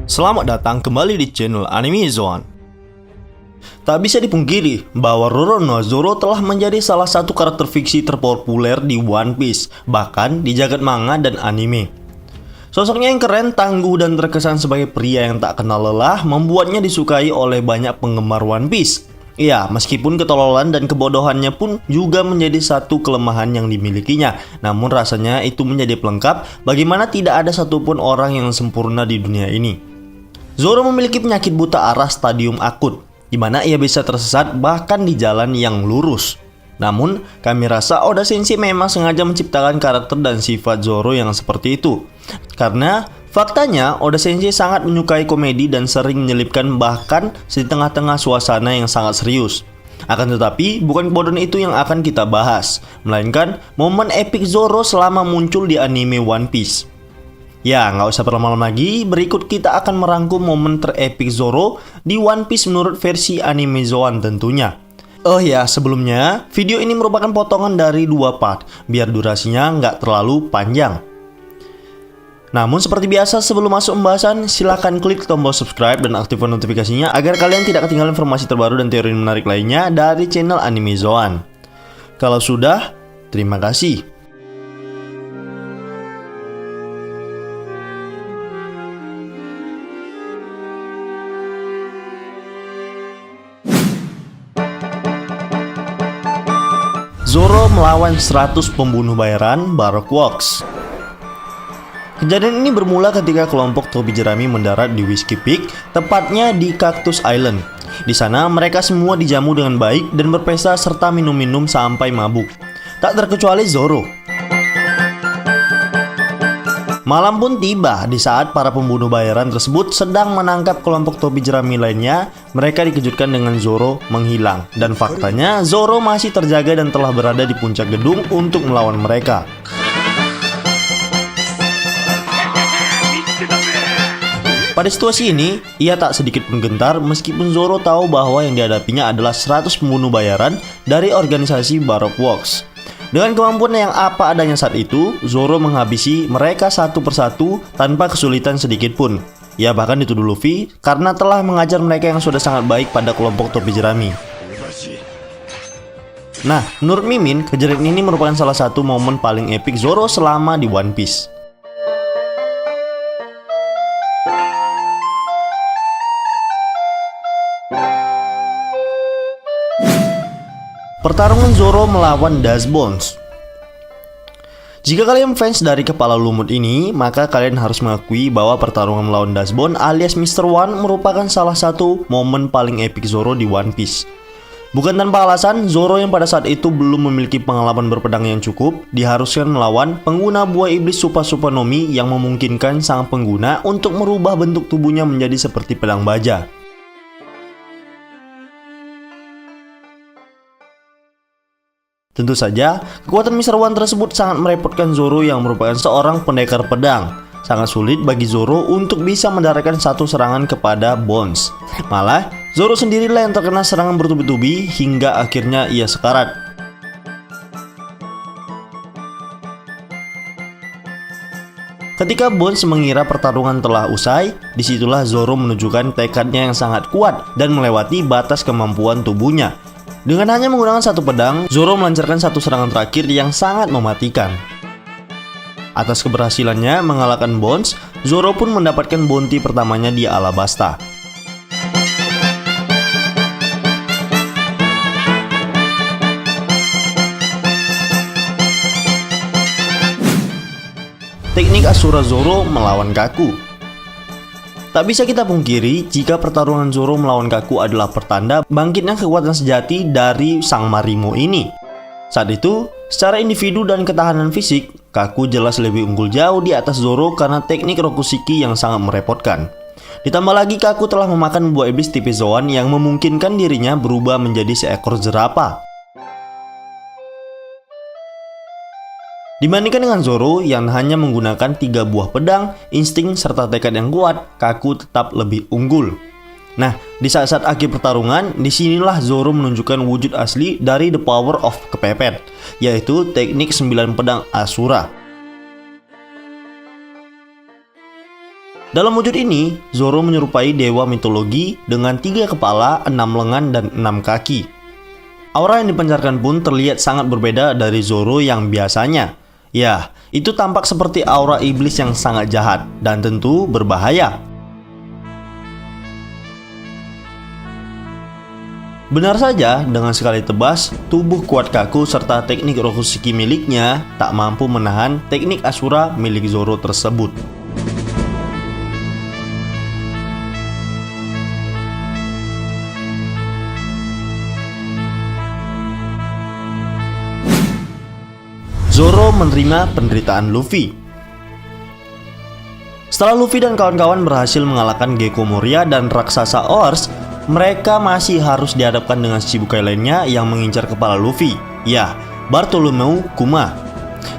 Selamat datang kembali di channel Anime Zone. Tak bisa dipungkiri bahwa Roronoa Zoro telah menjadi salah satu karakter fiksi terpopuler di One Piece, bahkan di jagat manga dan anime. Sosoknya yang keren, tangguh, dan terkesan sebagai pria yang tak kenal lelah membuatnya disukai oleh banyak penggemar One Piece. Ya, meskipun ketololan dan kebodohannya pun juga menjadi satu kelemahan yang dimilikinya, namun rasanya itu menjadi pelengkap bagaimana tidak ada satupun orang yang sempurna di dunia ini. Zoro memiliki penyakit buta arah stadium akut, di mana ia bisa tersesat bahkan di jalan yang lurus. Namun, kami rasa Oda Sensei memang sengaja menciptakan karakter dan sifat Zoro yang seperti itu. Karena faktanya Oda Sensei sangat menyukai komedi dan sering menyelipkan bahkan di tengah-tengah suasana yang sangat serius. Akan tetapi, bukan kebodohan itu yang akan kita bahas, melainkan momen epik Zoro selama muncul di anime One Piece. Ya, nggak usah berlama-lama lagi, berikut kita akan merangkum momen terepik Zoro di One Piece menurut versi anime Zoan tentunya. Oh ya, sebelumnya, video ini merupakan potongan dari 2 part, biar durasinya nggak terlalu panjang. Namun seperti biasa, sebelum masuk pembahasan, silahkan klik tombol subscribe dan aktifkan notifikasinya agar kalian tidak ketinggalan informasi terbaru dan teori menarik lainnya dari channel Anime Zoan. Kalau sudah, terima kasih. Zoro melawan 100 pembunuh bayaran Baroque Works. Kejadian ini bermula ketika kelompok topi jerami mendarat di Whiskey Peak, tepatnya di Cactus Island. Di sana mereka semua dijamu dengan baik dan berpesta serta minum-minum sampai mabuk. Tak terkecuali Zoro. Malam pun tiba di saat para pembunuh bayaran tersebut sedang menangkap kelompok topi jerami lainnya. Mereka dikejutkan dengan Zoro menghilang. Dan faktanya Zoro masih terjaga dan telah berada di puncak gedung untuk melawan mereka. Pada situasi ini, ia tak sedikit pun gentar meskipun Zoro tahu bahwa yang dihadapinya adalah 100 pembunuh bayaran dari organisasi Baroque Works. Dengan kemampuan yang apa adanya saat itu, Zoro menghabisi mereka satu persatu tanpa kesulitan sedikit pun. Ia bahkan dituduh Luffy karena telah mengajar mereka yang sudah sangat baik pada kelompok topi jerami. Nah, menurut Mimin, kejadian ini merupakan salah satu momen paling epik Zoro selama di One Piece. Pertarungan Zoro melawan Dust Bones. Jika kalian fans dari kepala lumut ini, maka kalian harus mengakui bahwa pertarungan melawan Dust Bones alias Mr. One merupakan salah satu momen paling epik Zoro di One Piece. Bukan tanpa alasan, Zoro yang pada saat itu belum memiliki pengalaman berpedang yang cukup, diharuskan melawan pengguna buah iblis Supa Nomi yang memungkinkan sang pengguna untuk merubah bentuk tubuhnya menjadi seperti pedang baja. Tentu saja, kekuatan Mr. One tersebut sangat merepotkan Zoro yang merupakan seorang pendekar pedang. Sangat sulit bagi Zoro untuk bisa mendarahkan satu serangan kepada Bones. Malah, Zoro sendirilah yang terkena serangan bertubi-tubi hingga akhirnya ia sekarat. Ketika Bones mengira pertarungan telah usai, disitulah Zoro menunjukkan tekadnya yang sangat kuat dan melewati batas kemampuan tubuhnya. Dengan hanya menggunakan satu pedang, Zoro melancarkan satu serangan terakhir yang sangat mematikan. Atas keberhasilannya mengalahkan Bones, Zoro pun mendapatkan bounty pertamanya di Alabasta. Teknik Asura Zoro melawan Kaku. Tak bisa kita pungkiri jika pertarungan Zoro melawan Kaku adalah pertanda bangkitnya kekuatan sejati dari sang Marimo ini. Saat itu, secara individu dan ketahanan fisik, Kaku jelas lebih unggul jauh di atas Zoro karena teknik Rokushiki yang sangat merepotkan. Ditambah lagi Kaku telah memakan buah iblis tipe Zoan yang memungkinkan dirinya berubah menjadi seekor jerapah. Dibandingkan dengan Zoro yang hanya menggunakan 3 buah pedang, insting serta tekad yang kuat, Kaku tetap lebih unggul. Nah, di saat-saat akhir pertarungan, disinilah Zoro menunjukkan wujud asli dari The Power of Kepepet, yaitu teknik 9 pedang Asura. Dalam wujud ini, Zoro menyerupai dewa mitologi dengan 3 kepala, 6 lengan, dan 6 kaki. Aura yang dipancarkan pun terlihat sangat berbeda dari Zoro yang biasanya. Ya, itu tampak seperti aura iblis yang sangat jahat dan tentu berbahaya. Benar saja, dengan sekali tebas, tubuh kuat kaku serta teknik Rokushiki miliknya tak mampu menahan teknik Asura milik Zoro tersebut. Zoro menerima penderitaan Luffy. Setelah Luffy dan kawan-kawan berhasil mengalahkan Gecko Moria dan raksasa Oars, mereka masih harus dihadapkan dengan Shichibukai lainnya yang mengincar kepala Luffy. Ya, Bartholomew Kuma.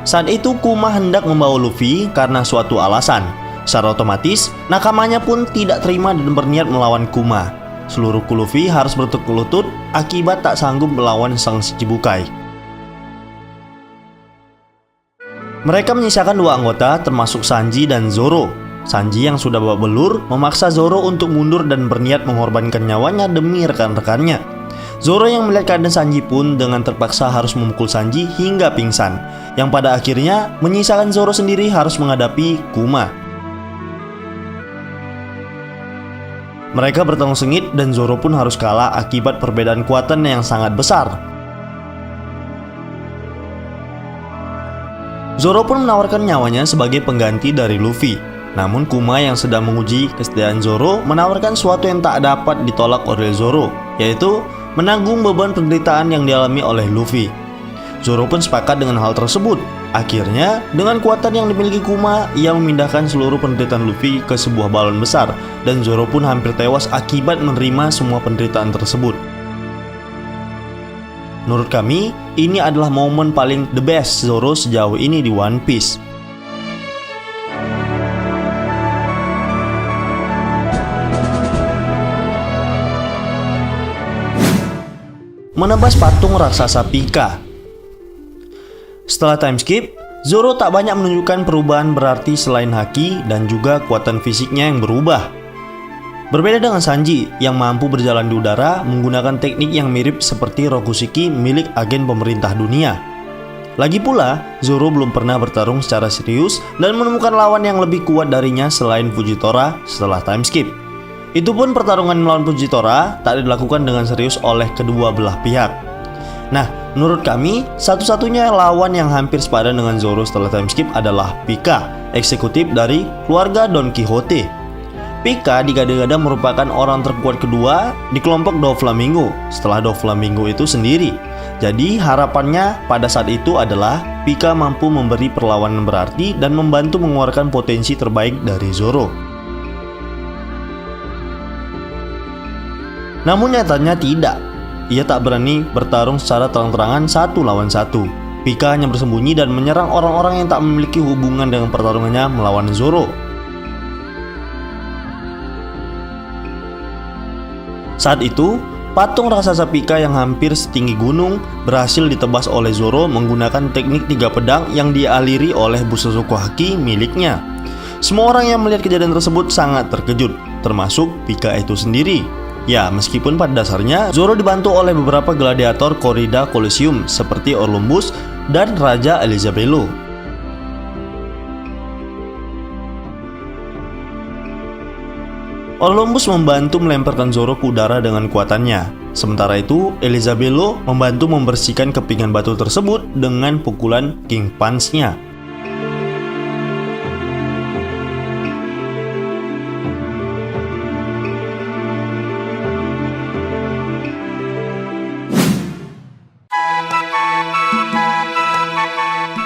Saat itu Kuma hendak membawa Luffy karena suatu alasan. Secara otomatis, nakamanya pun tidak terima dan berniat melawan Kuma. Seluruh kru Luffy harus bertekuk lutut akibat tak sanggup melawan sang Shichibukai. Mereka menyisakan 2 anggota termasuk Sanji dan Zoro. Sanji yang sudah babak belur memaksa Zoro untuk mundur dan berniat mengorbankan nyawanya demi rekan-rekannya. Zoro yang melihat keadaan Sanji pun dengan terpaksa harus memukul Sanji hingga pingsan, yang pada akhirnya menyisakan Zoro sendiri harus menghadapi Kuma. Mereka bertarung sengit dan Zoro pun harus kalah akibat perbedaan kekuatan yang sangat besar. Zoro pun menawarkan nyawanya sebagai pengganti dari Luffy. Namun Kuma yang sedang menguji kesetiaan Zoro menawarkan sesuatu yang tak dapat ditolak oleh Zoro, yaitu menanggung beban penderitaan yang dialami oleh Luffy. Zoro pun sepakat dengan hal tersebut. Akhirnya, dengan kekuatan yang dimiliki Kuma, ia memindahkan seluruh penderitaan Luffy ke sebuah balon besar, dan Zoro pun hampir tewas akibat menerima semua penderitaan tersebut. Menurut kami, ini adalah momen paling the best Zoro sejauh ini di One Piece. Menebas patung raksasa Pika. Setelah time skip, Zoro tak banyak menunjukkan perubahan berarti selain haki dan juga kekuatan fisiknya yang berubah. Berbeda dengan Sanji yang mampu berjalan di udara menggunakan teknik yang mirip seperti Rokushiki milik agen pemerintah dunia. Lagi pula, Zoro belum pernah bertarung secara serius dan menemukan lawan yang lebih kuat darinya selain Fujitora setelah time skip. Itu pun pertarungan melawan Fujitora tak dilakukan dengan serius oleh kedua belah pihak. Nah, menurut kami, satu-satunya lawan yang hampir sepadan dengan Zoro setelah time skip adalah Pika, eksekutif dari keluarga Don Quixote. Pika digadang-gadang merupakan orang terkuat kedua di kelompok Doflamingo setelah Doflamingo itu sendiri. Jadi harapannya pada saat itu adalah Pika mampu memberi perlawanan berarti dan membantu mengeluarkan potensi terbaik dari Zoro. Namun nyatanya tidak. Ia tak berani bertarung secara terang-terangan 1 lawan 1. Pika hanya bersembunyi dan menyerang orang-orang yang tak memiliki hubungan dengan pertarungannya melawan Zoro. Saat itu, patung raksasa Pika yang hampir setinggi gunung berhasil ditebas oleh Zoro menggunakan teknik 3 pedang yang dialiri oleh Bushiroku Haki miliknya. Semua orang yang melihat kejadian tersebut sangat terkejut, termasuk Pika itu sendiri. Ya, meskipun pada dasarnya Zoro dibantu oleh beberapa gladiator Corrida Coliseum seperti Orlumbus dan Raja Elizabelo. Orlumbus membantu melemparkan Zoro ke udara dengan kekuatannya. Sementara itu, Elizabelo membantu membersihkan kepingan batu tersebut dengan pukulan King Punch-nya.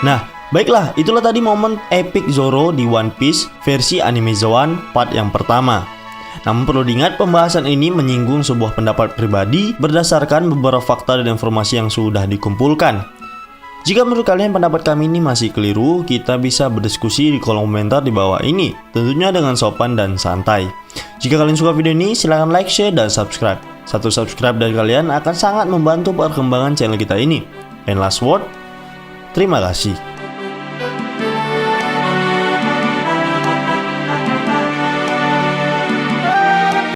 Nah, baiklah, itulah tadi momen epic Zoro di One Piece versi anime Zoan part yang pertama. Namun perlu diingat, pembahasan ini menyinggung sebuah pendapat pribadi berdasarkan beberapa fakta dan informasi yang sudah dikumpulkan. Jika menurut kalian pendapat kami ini masih keliru, kita bisa berdiskusi di kolom komentar di bawah ini, tentunya dengan sopan dan santai. Jika kalian suka video ini, silahkan like, share, dan subscribe. Satu subscribe dari kalian akan sangat membantu perkembangan channel kita ini. And last word, terima kasih.